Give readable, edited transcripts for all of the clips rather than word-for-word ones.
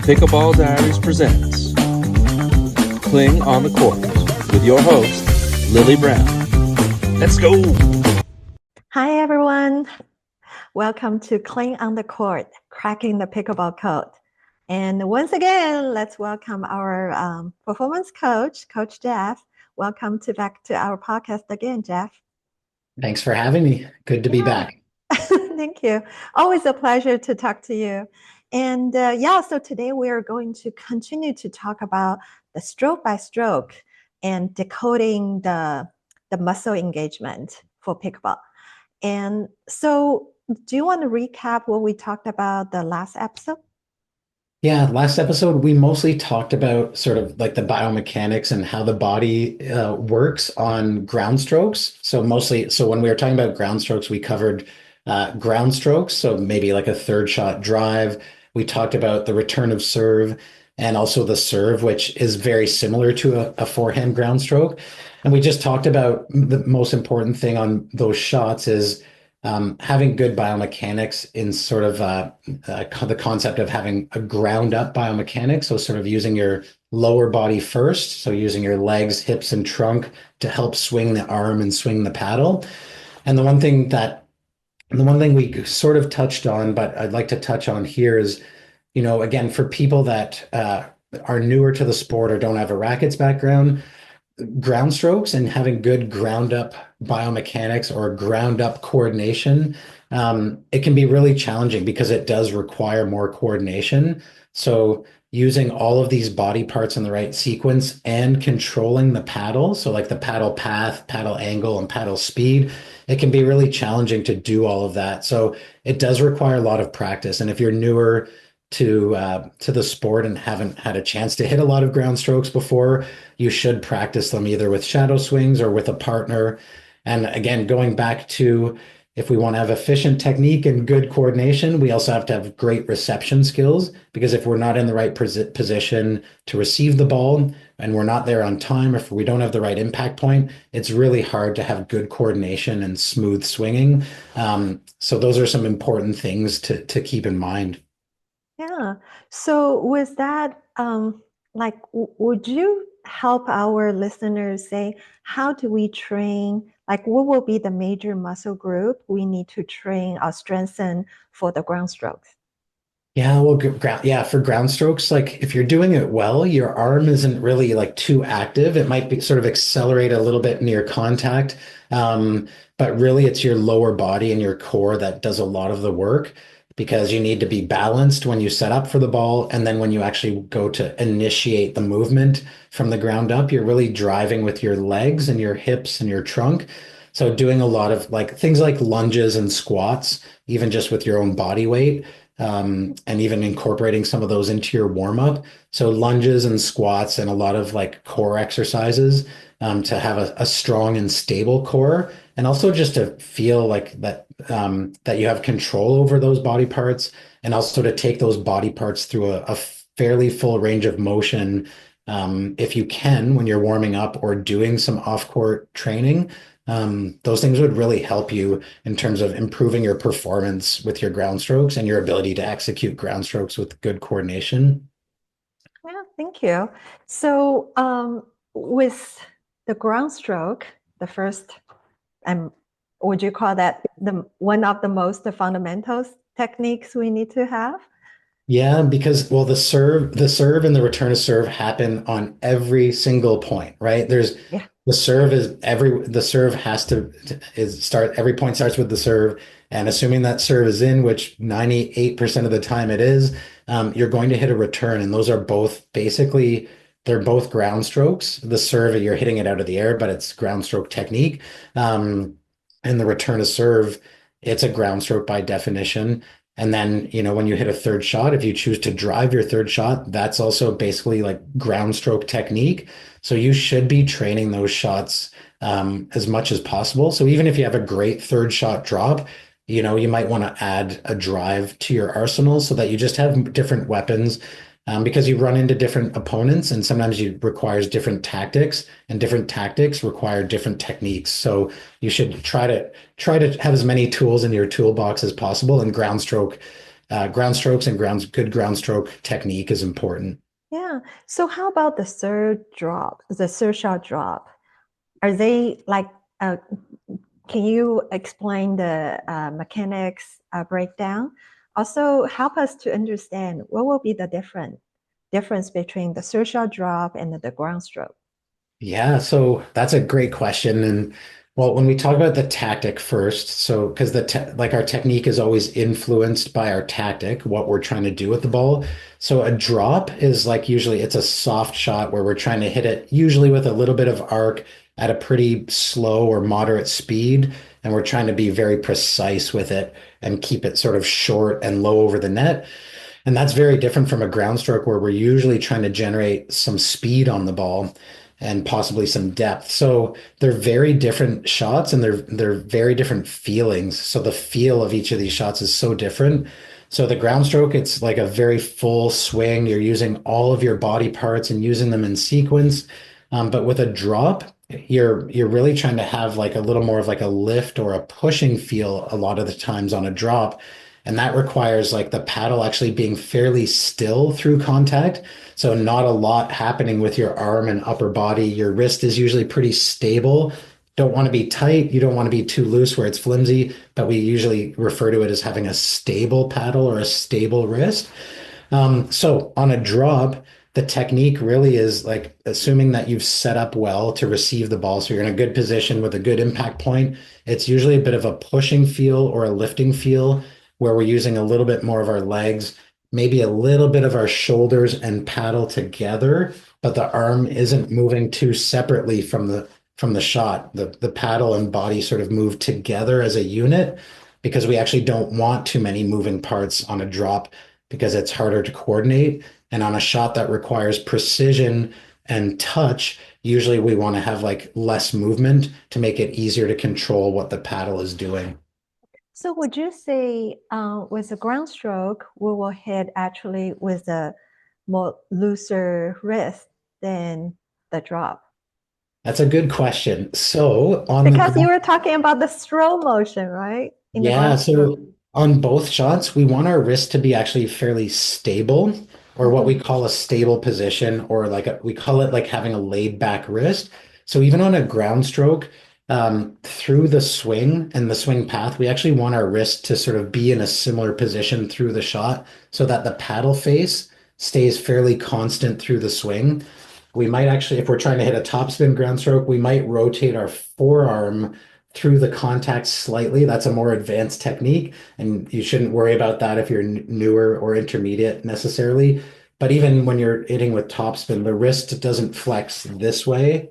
Pickleball Diaries presents Cling on the Court with your host, Lily Brown. Let's go! Hi, everyone. Welcome to Cling on the Court, Cracking the Pickleball Code. And once again, let's welcome our performance coach, Coach Jeff. Welcome back to our podcast again, Jeff. Thanks for having me. Good to be back. Thank you. Always a pleasure to talk to you. And so today we are going to continue to talk about the stroke by stroke and decoding the muscle engagement for pickleball. And so do you want to recap what we talked about the last episode? Yeah, last episode, we mostly talked about sort of like the biomechanics and how the body works on ground strokes. So when we were talking about ground strokes, we covered ground strokes. So maybe like a third shot drive. We talked about the return of serve and also the serve, which is very similar to a forehand ground stroke. And we just talked about the most important thing on those shots is having good biomechanics in sort of the concept of having a ground up biomechanics. So sort of using your lower body first. So using your legs, hips, and trunk to help swing the arm and swing the paddle. And the one thing we sort of touched on, but I'd like to touch on here is, again, for people that are newer to the sport or don't have a rackets background, ground strokes and having good ground up biomechanics or ground up coordination, it can be really challenging because it does require more coordination. So using all of these body parts in the right sequence and controlling the paddle, so like the paddle path, paddle angle, and paddle speed, it can be really challenging to do all of that. So it does require a lot of practice. And if you're newer to the sport and haven't had a chance to hit a lot of ground strokes before, you should practice them either with shadow swings or with a partner. And again, going back to, if we want to have efficient technique and good coordination, we also have to have great reception skills, because if we're not in the right position to receive the ball and we're not there on time, or if we don't have the right impact point, it's really hard to have good coordination and smooth swinging. So those are some important things to keep in mind. Yeah. So with that, would you help our listeners say, how do we train? Like, what will be the major muscle group we need to train or strengthen for the ground strokes? Yeah, well, for ground strokes, like if you're doing it well, your arm isn't really like too active. It might be sort of accelerate a little bit near contact, but really it's your lower body and your core that does a lot of the work, because you need to be balanced when you set up for the ball. And then when you actually go to initiate the movement from the ground up, you're really driving with your legs and your hips and your trunk. So doing a lot of like things like lunges and squats, even just with your own body weight, and even incorporating some of those into your warm up. So lunges and squats and a lot of like core exercises to have a strong and stable core, and also just to feel like that you have control over those body parts, and also to take those body parts through a fairly full range of motion, if you can, when you're warming up or doing some off-court training. Those things would really help you in terms of improving your performance with your ground strokes and your ability to execute ground strokes with good coordination. Yeah, thank you. So with the ground stroke, the first, would you call that one of the most fundamental techniques we need to have? Yeah, because the serve and the return of serve happen on every single point, right? The serve has to start, every point starts with the serve, and assuming that serve is in, which 98% of the time it is, you're going to hit a return, and those are both they're both ground strokes. The serve, you're hitting it out of the air, but it's ground stroke technique. And the return of serve, it's a ground stroke by definition. And then, when you hit a third shot, if you choose to drive your third shot, that's also basically like ground stroke technique. So you should be training those shots as much as possible. So even if you have a great third shot drop, you might want to add a drive to your arsenal so that you just have different weapons, because you run into different opponents, and sometimes it requires different tactics, and different tactics require different techniques. So you should try to have as many tools in your toolbox as possible, and ground stroke ground strokes and good ground stroke technique is important. Yeah. So how about the third shot drop? Are they like, can you explain the mechanics breakdown? Also, help us to understand what will be the difference between the third shot drop and the ground stroke. Yeah, so that's a great question. And well, when we talk about the tactic first, so because like our technique is always influenced by our tactic, what we're trying to do with the ball. So a drop is like usually it's a soft shot where we're trying to hit it usually with a little bit of arc at a pretty slow or moderate speed. And we're trying to be very precise with it and keep it sort of short and low over the net. And that's very different from a ground stroke where we're usually trying to generate some speed on the ball and possibly some depth. So they're very different shots and they're very different feelings. So the feel of each of these shots is so different. So the ground stroke, it's like a very full swing. You're using all of your body parts and using them in sequence. But with a drop, you're really trying to have like a little more of like a lift or a pushing feel a lot of the times on a drop. And that requires like the paddle actually being fairly still through contact. So not a lot happening with your arm and upper body. Your wrist is usually pretty stable. Don't want to be tight. You don't want to be too loose where it's flimsy, but we usually refer to it as having a stable paddle or a stable wrist. So on a drop, the technique really is like assuming that you've set up well to receive the ball. So you're in a good position with a good impact point. It's usually a bit of a pushing feel or a lifting feel where we're using a little bit more of our legs, maybe a little bit of our shoulders and paddle together, but the arm isn't moving too separately from the shot. The paddle and body sort of move together as a unit because we actually don't want too many moving parts on a drop because it's harder to coordinate. And on a shot that requires precision and touch, usually we want to have like less movement to make it easier to control what the paddle is doing. So would you say with a ground stroke, we will hit actually with a more looser wrist than the drop? That's a good question. So on Because you were talking about the slow motion, right? In the yeah, ground stroke. so on both shots, we want our wrist to be actually fairly stable, or what we call a stable position, or like we call it like having a laid back wrist. So even on a ground stroke, through the swing and the swing path, we actually want our wrist to sort of be in a similar position through the shot so that the paddle face stays fairly constant through the swing. We might actually, if we're trying to hit a topspin ground stroke, we might rotate our forearm through the contact slightly. That's a more advanced technique, and you shouldn't worry about that if you're newer or intermediate necessarily. But even when you're hitting with topspin, the wrist doesn't flex this way.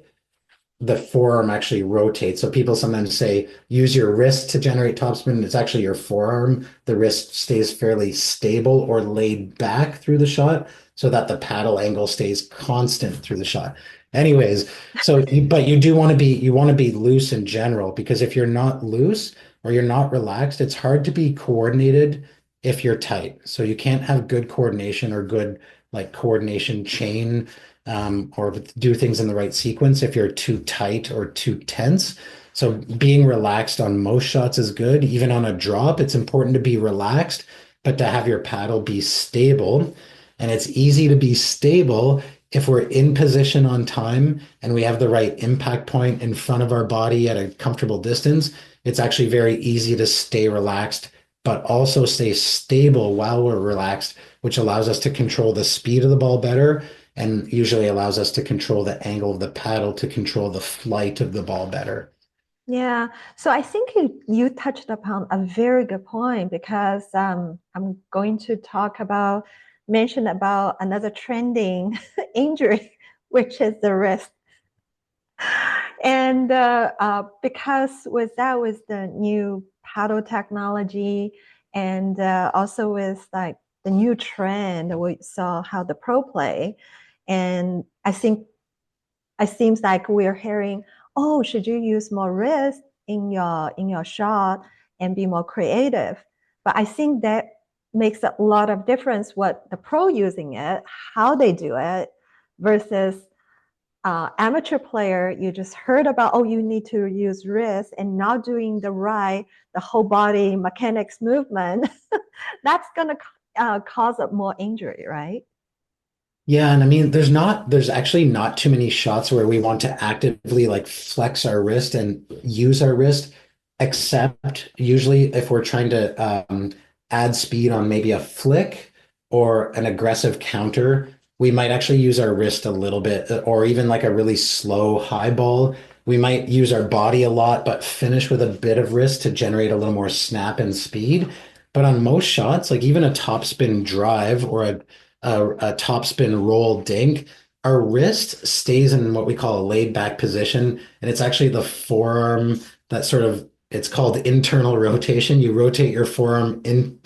The forearm actually rotates. So people sometimes say, use your wrist to generate topspin. It's actually your forearm. The wrist stays fairly stable or laid back through the shot so that the paddle angle stays constant through the shot. Anyways, but you want to be loose in general, because if you're not loose or you're not relaxed, it's hard to be coordinated if you're tight. So you can't have good coordination or good like coordination chain or do things in the right sequence if you're too tight or too tense. So being relaxed on most shots is good. Even on a drop, it's important to be relaxed, but to have your paddle be stable. And it's easy to be stable if we're in position on time and we have the right impact point in front of our body at a comfortable distance. It's actually very easy to stay relaxed, but also stay stable while we're relaxed, which allows us to control the speed of the ball better and usually allows us to control the angle of the paddle to control the flight of the ball better. Yeah, so I think you touched upon a very good point, because I'm going to mention about another trending injury, which is the wrist. And because with the new paddle technology, and also with like the new trend, we saw how the pro play, and I think it seems like we're hearing, oh, should you use more wrist in your shot and be more creative? But I think that makes a lot of difference what the pro using it, how they do it, versus amateur player. You just heard about, oh, you need to use wrist and not doing the whole body mechanics movement. That's gonna cause more injury, right? Yeah, and I mean, there's actually not too many shots where we want to actively like flex our wrist and use our wrist, except usually if we're trying to add speed on maybe a flick or an aggressive counter, we might actually use our wrist a little bit, or even like a really slow high ball. We might use our body a lot, but finish with a bit of wrist to generate a little more snap and speed. But on most shots, like even a topspin drive or a topspin roll dink, our wrist stays in what we call a laid back position. And it's actually the forearm that sort of, it's called internal rotation. You rotate your forearm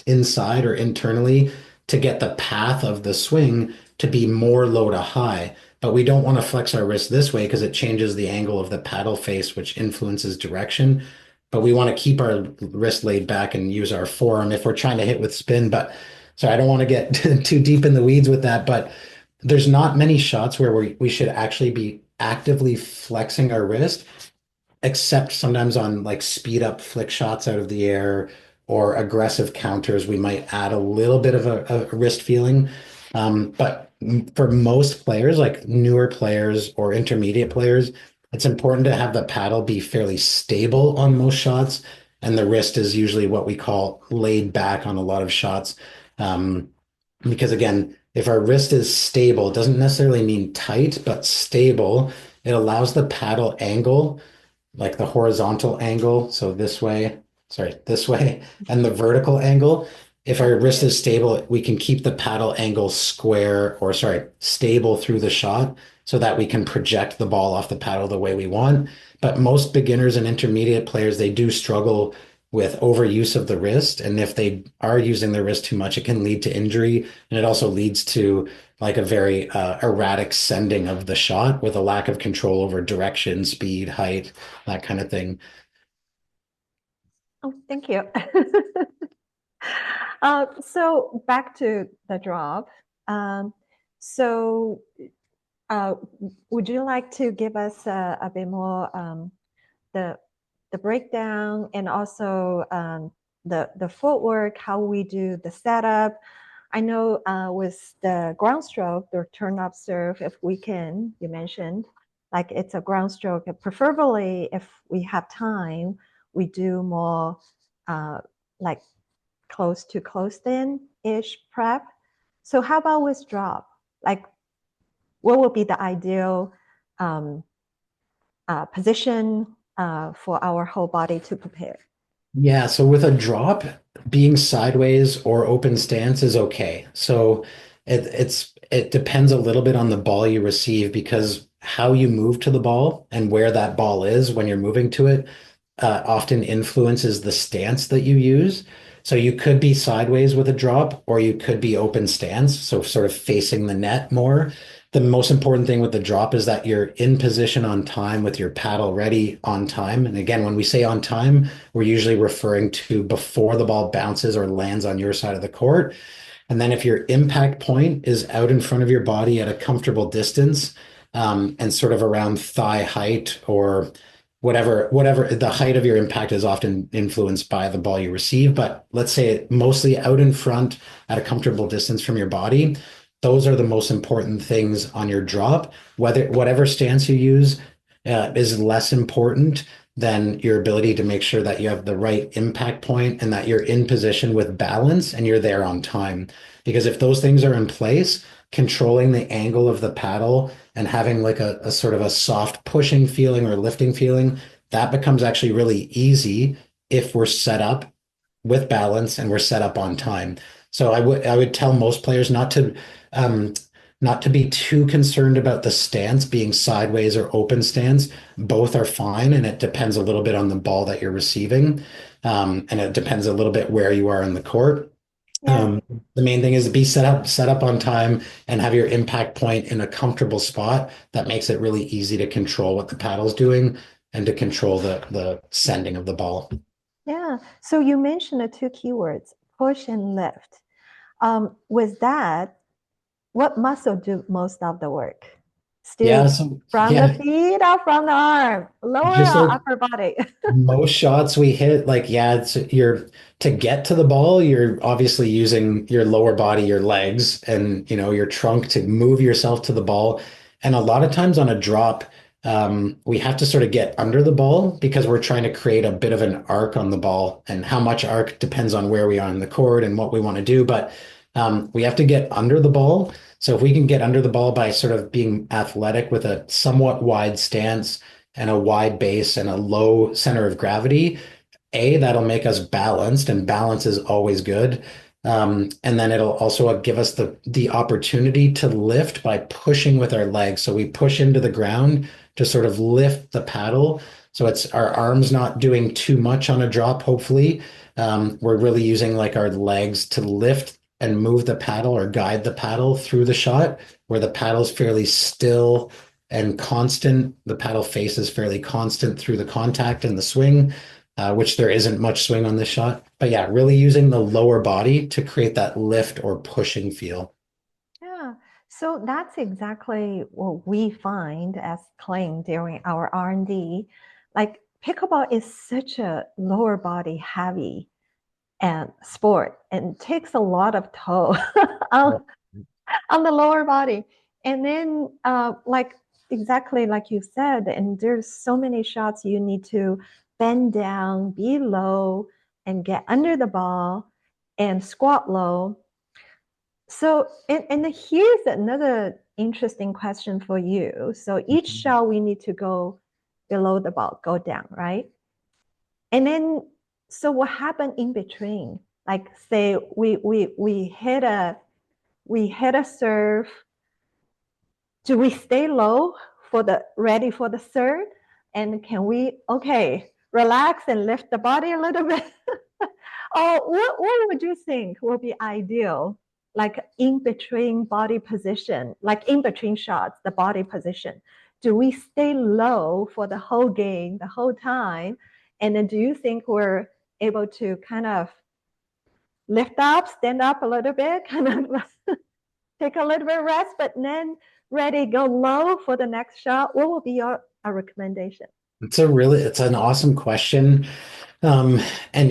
inside or internally to get the path of the swing to be more low to high. But we don't want to flex our wrist this way because it changes the angle of the paddle face, which influences direction. But we want to keep our wrist laid back and use our forearm if we're trying to hit with spin. But so I don't want to get too deep in the weeds with that, but there's not many shots where we should actually be actively flexing our wrist, except sometimes on like speed up flick shots out of the air or aggressive counters, we might add a little bit of a wrist feeling. But for most players, like newer players or intermediate players, it's important to have the paddle be fairly stable on most shots. And the wrist is usually what we call laid back on a lot of shots. Um, because again, if our wrist is stable, it doesn't necessarily mean tight, but stable, it allows the paddle angle, like the horizontal angle, so this way, sorry, this way, and the vertical angle. If our wrist is stable, we can keep the paddle angle square or sorry, stable through the shot so that we can project the ball off the paddle the way we want. But most beginners and intermediate players, they do struggle with overuse of the wrist. And if they are using their wrist too much, it can lead to injury. And it also leads to like a very erratic sending of the shot with a lack of control over direction, speed, height, that kind of thing. Oh, thank you. So back to the drop. So would you like to give us a bit more the breakdown and also the footwork, how we do the setup? I know with the ground stroke, the turn up serve, if we can, you mentioned, like it's a ground stroke. Preferably, if we have time, we do more like close to closed in-ish prep. So how about with drop? Like, what would be the ideal position for our whole body to prepare? Yeah, so with a drop, being sideways or open stance is okay. So it depends a little bit on the ball you receive because how you move to the ball and where that ball is when you're moving to it often influences the stance that you use. So you could be sideways with a drop, or you could be open stance, so sort of facing the net more. The most important thing with the drop is that you're in position on time with your paddle ready on time. And again, when we say on time, we're usually referring to before the ball bounces or lands on your side of the court. And then if your impact point is out in front of your body at a comfortable distance, and sort of around thigh height or whatever the height of your impact is often influenced by the ball you receive, but let's say it mostly out in front at a comfortable distance from your body. Those are the most important things on your drop. Whatever stance you use is less important than your ability to make sure that you have the right impact point and that you're in position with balance and you're there on time. Because if those things are in place, controlling the angle of the paddle and having like a sort of a soft pushing feeling or lifting feeling, that becomes actually really easy if we're set up with balance and we're set up on time. So I would tell most players um, not to be too concerned about the stance being sideways or open stance. Both are fine, and it depends a little bit on the ball that you're receiving, and it depends a little bit where you are in the court. Yeah. The main thing is to be set up on time and have your impact point in a comfortable spot. That makes it really easy to control what the paddle's doing and to control the sending of the ball. Yeah. So you mentioned the two keywords, push and lift. With that, what muscle do most of the work? Still from the feet or from the arm, lower just or like upper body? most shots we hit, like, yeah, you're to get to the ball, you're obviously using your lower body, your legs, and your trunk to move yourself to the ball. And a lot of times on a drop, we have to sort of get under the ball because we're trying to create a bit of an arc on the ball, and how much arc depends on where we are in the court and what we want to do. But we have to get under the ball. So if we can get under the ball by sort of being athletic with a somewhat wide stance and a wide base and a low center of gravity, that'll make us balanced, and balance is always good. And then it'll also give us the opportunity to lift by pushing with our legs. So we push into the ground to sort of lift the paddle. So it's our arms not doing too much on a drop, hopefully. We're really using like our legs to lift and move the paddle or guide the paddle through the shot, where the paddle's fairly still and constant. The paddle face is fairly constant through the contact and the swing, which there isn't much swing on this shot. But yeah, really using the lower body to create that lift or pushing feel. Yeah, so that's exactly what we find as Kling during our R&D. Like pickleball is such a lower body heavy and sport, and takes a lot of toll on, on the lower body. And then like exactly like you said, and there's so many shots you need to bend down, be low, and get under the ball and squat low. So, and here's another interesting question for you. So each shot we need to go below the ball, go down, right? And then, so what happened in between? Like say we hit a serve. Do we stay low ready for the serve? And can we, relax and lift the body a little bit? Or what would you think will be ideal? Like in between body position, like in between shots, the body position. Do we stay low for the whole game, the whole time? And then do you think we're able to kind of lift up, stand up a little bit, kind of take a little bit of rest, but then ready, go low for the next shot? What will be your recommendation? It's an awesome question. And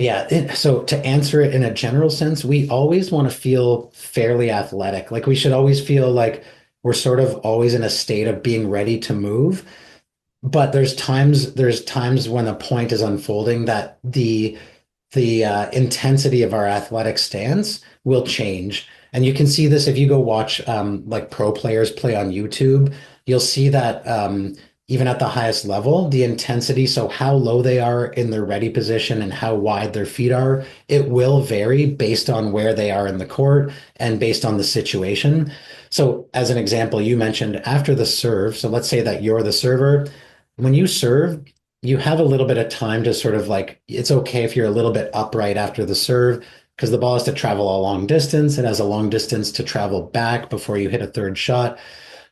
yeah, so to answer it in a general sense, we always want to feel fairly athletic. Like we should always feel like we're sort of always in a state of being ready to move. But there's times when a point is unfolding that the intensity of our athletic stance will change. And you can see this if you go watch like pro players play on YouTube. You'll see that even at the highest level, the intensity, so how low they are in their ready position and how wide their feet are, it will vary based on where they are in the court and based on the situation. So as an example, you mentioned after the serve. So let's say that you're the server. When you serve, you have a little bit of time to sort of like, it's okay if you're a little bit upright after the serve, because the ball has to travel a long distance. It has a long distance to travel back before you hit a third shot.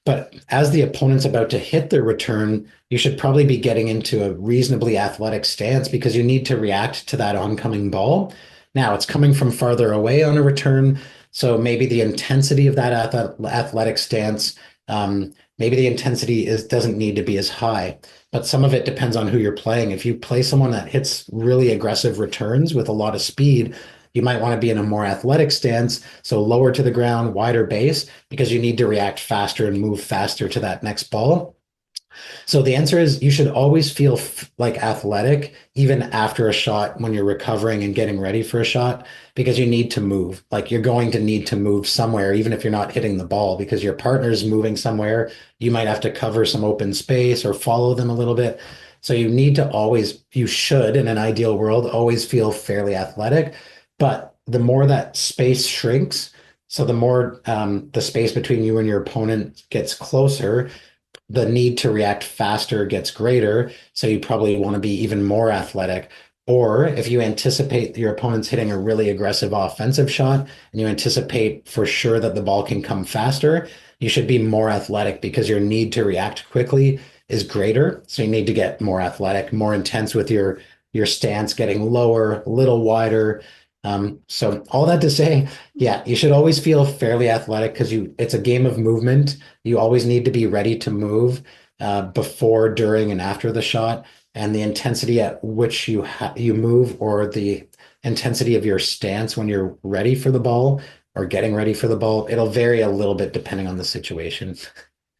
But as the opponent's about to hit their return, you should probably be getting into a reasonably athletic stance because you need to react to that oncoming ball. Now it's coming from farther away on a return. So maybe the intensity of that athletic stance, maybe the intensity doesn't need to be as high, but some of it depends on who you're playing. If you play someone that hits really aggressive returns with a lot of speed, you might want to be in a more athletic stance, so lower to the ground, wider base, because you need to react faster and move faster to that next ball. So the answer is you should always feel like athletic, even after a shot when you're recovering and getting ready for a shot, because you need to move. Like you're going to need to move somewhere, even if you're not hitting the ball, because your partner's moving somewhere. You might have to cover some open space or follow them a little bit. So you should, in an ideal world, always feel fairly athletic. But the more that space shrinks, so the more the space between you and your opponent gets closer, the need to react faster gets greater. So you probably want to be even more athletic. Or if you anticipate your opponent's hitting a really aggressive offensive shot and you anticipate for sure that the ball can come faster, you should be more athletic because your need to react quickly is greater. So you need to get more athletic, more intense with your stance, getting lower, a little wider. So all that to say, yeah, you should always feel fairly athletic because it's a game of movement. You always need to be ready to move before, during, and after the shot. And the intensity at which you move, or the intensity of your stance when you're ready for the ball or getting ready for the ball, it'll vary a little bit depending on the situation.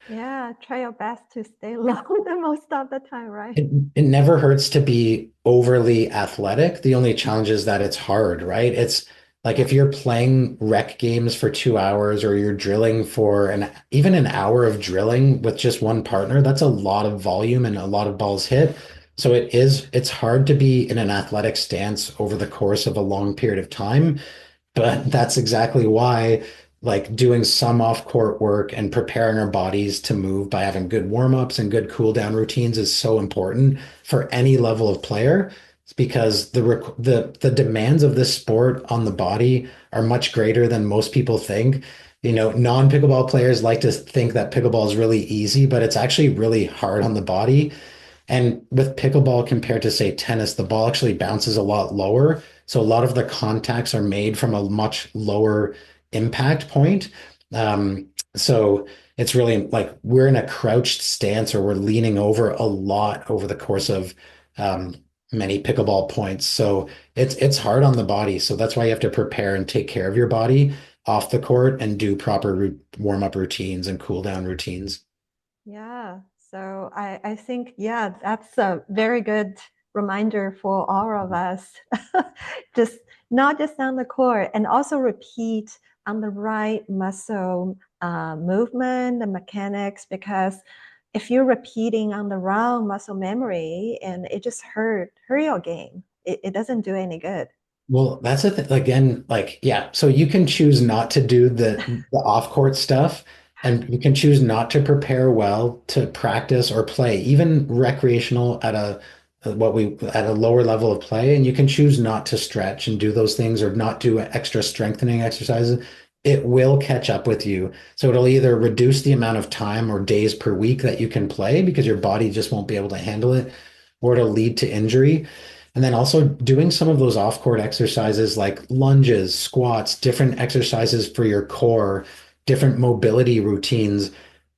Yeah, try your best to stay low the most of the time, right? It never hurts to be overly athletic. The only challenge is that it's hard, right? It's like Yeah. if you're playing rec games for 2 hours, or you're drilling for even an hour of drilling with just one partner, that's a lot of volume and a lot of balls hit. So it's hard to be in an athletic stance over the course of a long period of time. But that's exactly why, like, doing some off-court work and preparing our bodies to move by having good warm-ups and good cool-down routines is so important for any level of player. It's because the demands of this sport on the body are much greater than most people think. Non-pickleball players like to think that pickleball is really easy, but it's actually really hard on the body. And with pickleball compared to, say, tennis, the ball actually bounces a lot lower. So a lot of the contacts are made from a much lower impact point. So it's really like we're in a crouched stance, or we're leaning over a lot over the course of um, many pickleball points. So it's hard on the body. So that's why you have to prepare and take care of your body off the court and do proper warm-up routines and cool down routines. Yeah. So I think, yeah, that's a very good reminder for all of us. Just not just on the court, and also repeat on the right muscle movement, the mechanics, because if you're repeating on the wrong muscle memory, and it just hurt your game, it doesn't do any good. Well, that's a thing again, like, yeah. So you can choose not to do the off-court stuff, and you can choose not to prepare well to practice or play, even recreational at a lower level of play. And you can choose not to stretch and do those things, or not do extra strengthening exercises. It will catch up with you. So it'll either reduce the amount of time or days per week that you can play because your body just won't be able to handle it, or it'll lead to injury. And then also doing some of those off-court exercises like lunges, squats, different exercises for your core, different mobility routines.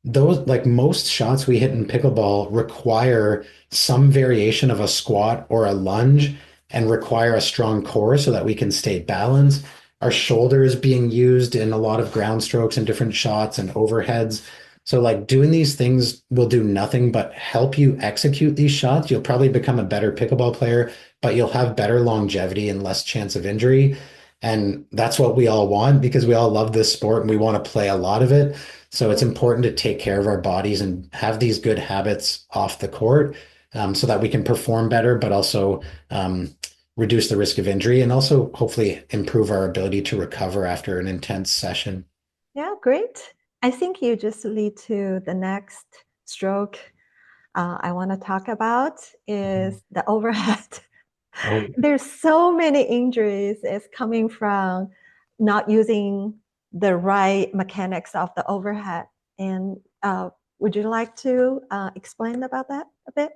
Those, like most shots we hit in pickleball, require some variation of a squat or a lunge, and require a strong core so that we can stay balanced. Our shoulder is being used in a lot of ground strokes and different shots and overheads. So like doing these things will do nothing but help you execute these shots. You'll probably become a better pickleball player, but you'll have better longevity and less chance of injury. And that's what we all want, because we all love this sport and we want to play a lot of it. So it's important to take care of our bodies and have these good habits off the court, so that we can perform better, but also reduce the risk of injury, and also hopefully improve our ability to recover after an intense session. Yeah, great. I think you just lead to the next stroke I want to talk about is the overhead. Oh, There's so many injuries is coming from not using the right mechanics of the overhead. And would you like to explain about that a bit?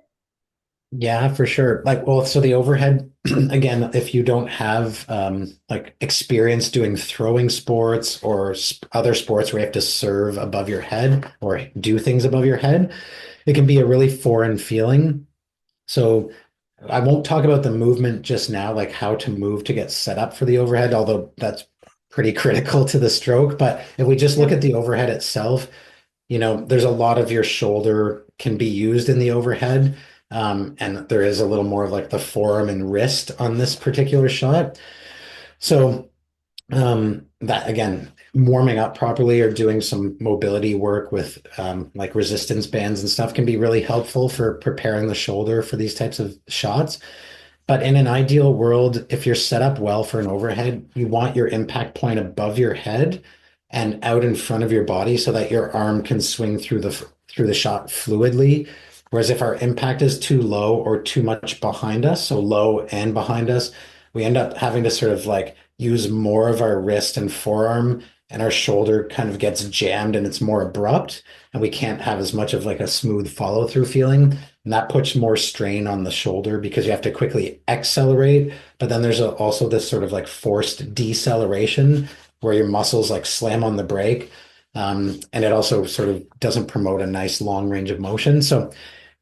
yeah, for sure. Like, well, so the overhead, again, if you don't have like experience doing throwing sports or other sports where you have to serve above your head or do things above your head, it can be a really foreign feeling. So I won't talk about the movement just now, like how to move to get set up for the overhead, although that's pretty critical to the stroke. But if we just Yeah. look at the overhead itself, there's a lot of your shoulder can be used in the overhead. And there is a little more of like the forearm and wrist on this particular shot. So that again, warming up properly or doing some mobility work with like resistance bands and stuff can be really helpful for preparing the shoulder for these types of shots. But in an ideal world, if you're set up well for an overhead, you want your impact point above your head and out in front of your body so that your arm can swing through the shot fluidly. Whereas if our impact is too low or too much behind us, so low and behind us, we end up having to sort of like use more of our wrist and forearm, and our shoulder kind of gets jammed and it's more abrupt, and we can't have as much of like a smooth follow through feeling. And that puts more strain on the shoulder because you have to quickly accelerate. But then there's also this sort of like forced deceleration where your muscles like slam on the brake. And it also sort of doesn't promote a nice long range of motion. So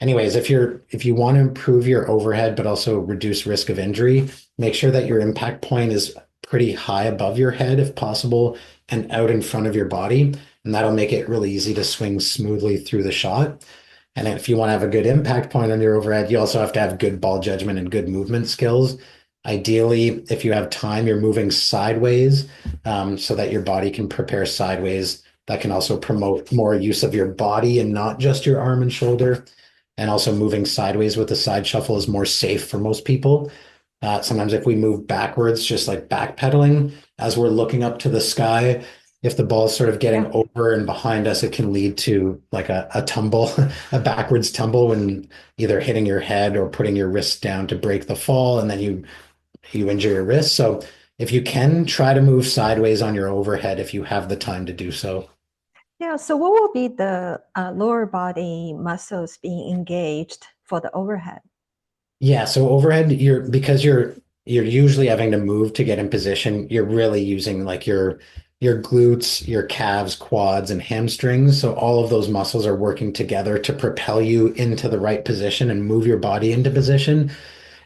anyways, if you want to improve your overhead, but also reduce risk of injury, make sure that your impact point is pretty high above your head if possible and out in front of your body. And that'll make it really easy to swing smoothly through the shot. And if you want to have a good impact point on your overhead, you also have to have good ball judgment and good movement skills. Ideally, if you have time, you're moving sideways so that your body can prepare sideways. That can also promote more use of your body and not just your arm and shoulder. And also moving sideways with the side shuffle is more safe for most people. Sometimes if we move backwards, just like backpedaling, as we're looking up to the sky, if the ball is sort of getting over and behind us, it can lead to like a tumble, a backwards tumble when either hitting your head or putting your wrist down to break the fall, and then you injure your wrist. So if you can, try to move sideways on your overhead if you have the time to do so. Yeah, so what will be the lower body muscles being engaged for the overhead? Yeah, so overhead, because you're usually having to move to get in position, you're really using like your glutes, your calves, quads, and hamstrings. So all of those muscles are working together to propel you into the right position and move your body into position.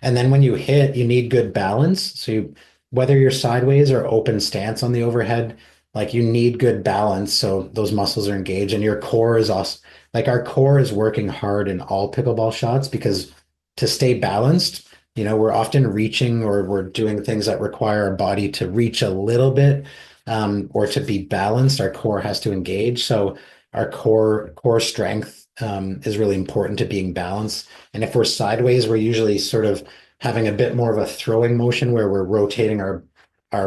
And then when you hit, you need good balance. So whether you're sideways or open stance on the overhead, like you need good balance so those muscles are engaged. And your core is also like our core is working hard in all pickleball shots because to stay balanced, we're often reaching or we're doing things that require our body to reach a little bit or to be balanced. Our core has to engage. So our core strength is really important to being balanced. And if we're sideways, we're usually sort of having a bit more of a throwing motion where we're rotating our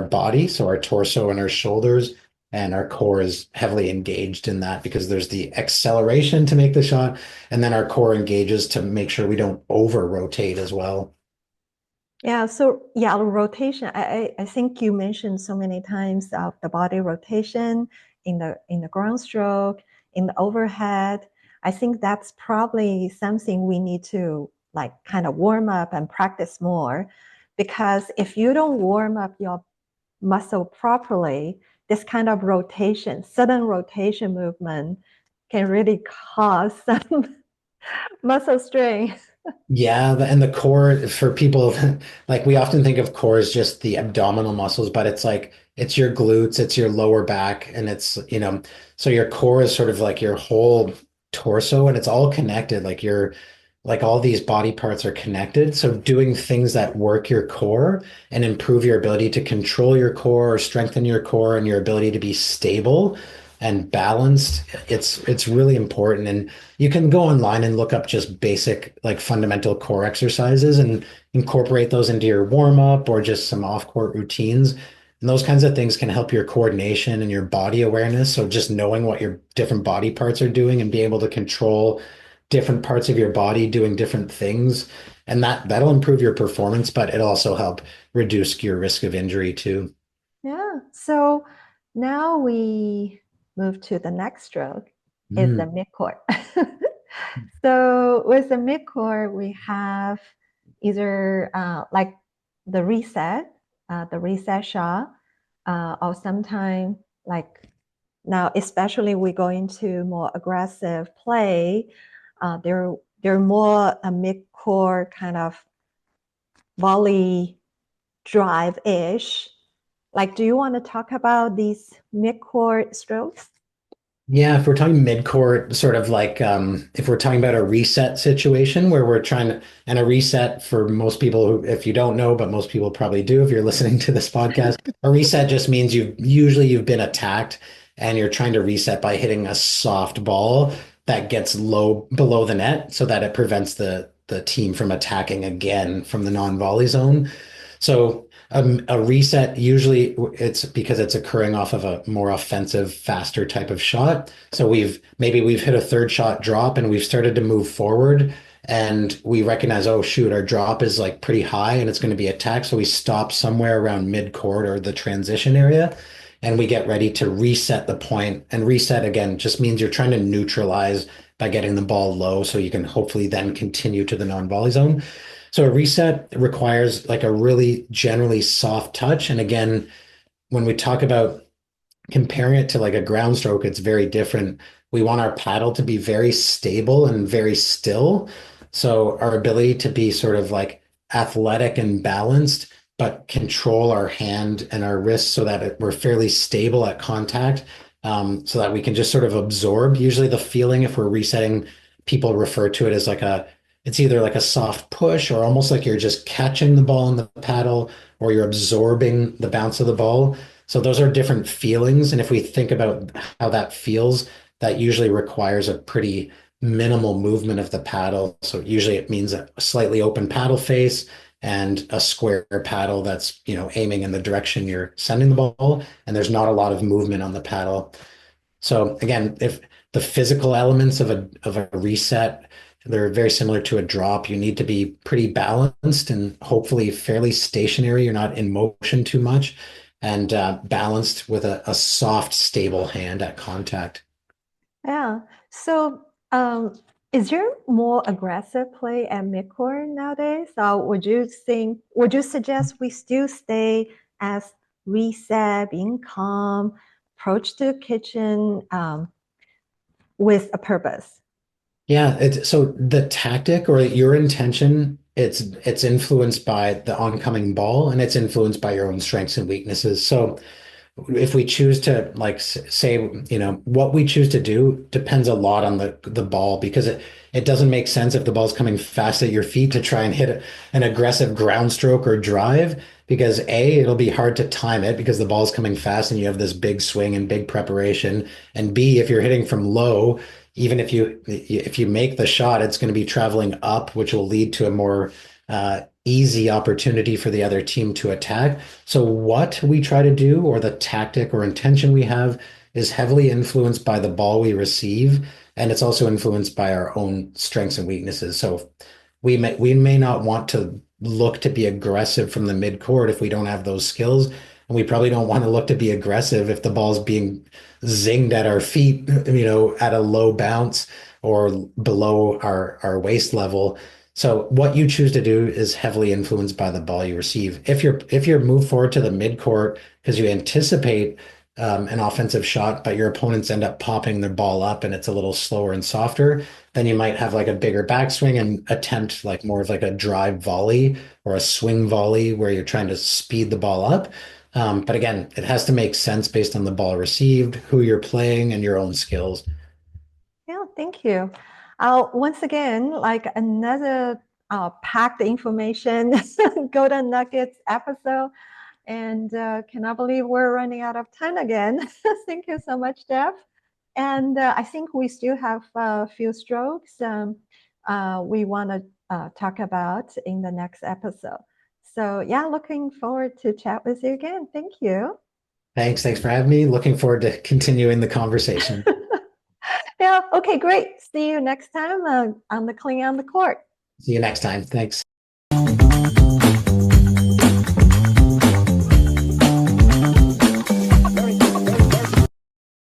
body, so our torso and our shoulders, and our core is heavily engaged in that because there's the acceleration to make the shot, and then our core engages to make sure we don't over rotate as well. Yeah, so rotation. I think you mentioned so many times of the body rotation in the ground stroke, in the overhead. I think that's probably something we need to like kind of warm up and practice more, because if you don't warm up your muscle properly, this kind of rotation, sudden rotation movement can really cause some muscle strain. Yeah, and the core for people, like we often think of core as just the abdominal muscles, but it's like it's your glutes, it's your lower back, and it's, so your core is sort of like your whole torso and it's all connected. Like all these body parts are connected. So doing things that work your core and improve your ability to control your core or strengthen your core and your ability to be stable and balanced, it's really important. And you can go online and look up just basic like fundamental core exercises and incorporate those into your warm up or just some off court routines. And those kinds of things can help your coordination and your body awareness. So just knowing what your different body parts are doing and be able to control different parts of your body doing different things. And that'll improve your performance, but it'll also help reduce your risk of injury too. Yeah. So now we move to the next stroke is the mid-court. So with the mid-court, we have either like the reset shot, or sometime like now, especially we go into more aggressive play, they're more a mid-court kind of volley drive-ish. Like, do you want to talk about these mid-court strokes? Yeah, if we're talking mid-court, sort of like if we're talking about a reset situation where we're trying to, and a reset for most people who, if you don't know, but most people probably do if you're listening to this podcast, a reset just means you've been attacked and you're trying to reset by hitting a soft ball that gets low below the net so that it prevents the team from attacking again from the non-volley zone. So a reset, usually it's because it's occurring off of a more offensive, faster type of shot. So we've hit a third shot drop and we've started to move forward and we recognize, oh shoot, our drop is like pretty high and it's going to be attacked. So we stop somewhere around mid-court or the transition area and we get ready to reset the point. And reset again just means you're trying to neutralize by getting the ball low so you can hopefully then continue to the non-volley zone. So a reset requires like a really generally soft touch. And again, when we talk about comparing it to like a ground stroke, it's very different. We want our paddle to be very stable and very still. So our ability to be sort of like athletic and balanced, but control our hand and our wrist so that we're fairly stable at contact, so that we can just sort of absorb. Usually the feeling, if we're resetting, people refer to it as like it's either like a soft push or almost like you're just catching the ball in the paddle or you're absorbing the bounce of the ball. So those are different feelings. And if we think about how that feels, that usually requires a pretty minimal movement of the paddle. So usually it means a slightly open paddle face and a square paddle that's, aiming in the direction you're sending the ball. And there's not a lot of movement on the paddle. So again, if the physical elements of a reset, they're very similar to a drop. You need to be pretty balanced and hopefully fairly stationary. You're not in motion too much, and balanced with a soft, stable hand at contact. Yeah. So, is there more aggressive play at midcourt nowadays? Or would you suggest we still stay as reset, being calm, approach the kitchen with a purpose? Yeah, so the tactic or your intention, it's influenced by the oncoming ball and it's influenced by your own strengths and weaknesses. So if we choose to like say, what we choose to do depends a lot on the ball, because it doesn't make sense if the ball's coming fast at your feet to try and hit an aggressive ground stroke or drive, because it'll be hard to time it because the ball's coming fast and you have this big swing and big preparation. And B, if you're hitting from low, even if you make the shot, it's going to be traveling up, which will lead to a more easy opportunity for the other team to attack. So what we try to do, or the tactic or intention we have, is heavily influenced by the ball we receive, and it's also influenced by our own strengths and weaknesses. So we may not want to look to be aggressive from the midcourt if we don't have those skills, and we probably don't want to look to be aggressive if the ball's being zinged at our feet, at a low bounce or below our waist level. So what you choose to do is heavily influenced by the ball you receive. If you're moved forward to the midcourt because you anticipate an offensive shot, but your opponents end up popping their ball up and it's a little slower and softer, then you might have like a bigger backswing and attempt like more of like a drive volley or a swing volley where you're trying to speed the ball up. But again, it has to make sense based on the ball received, who you're playing, and your own skills. Yeah, thank you. Once again, like another packed information, golden nuggets episode. And cannot believe we're running out of time again. Thank you so much, Jeff. And I think we still have a few strokes we want to talk about in the next episode. So yeah, looking forward to chat with you again. Thank you. Thanks for having me. Looking forward to continuing the conversation. Yeah, okay, great. See you next time on the Clean on the Court. See you next time. Thanks.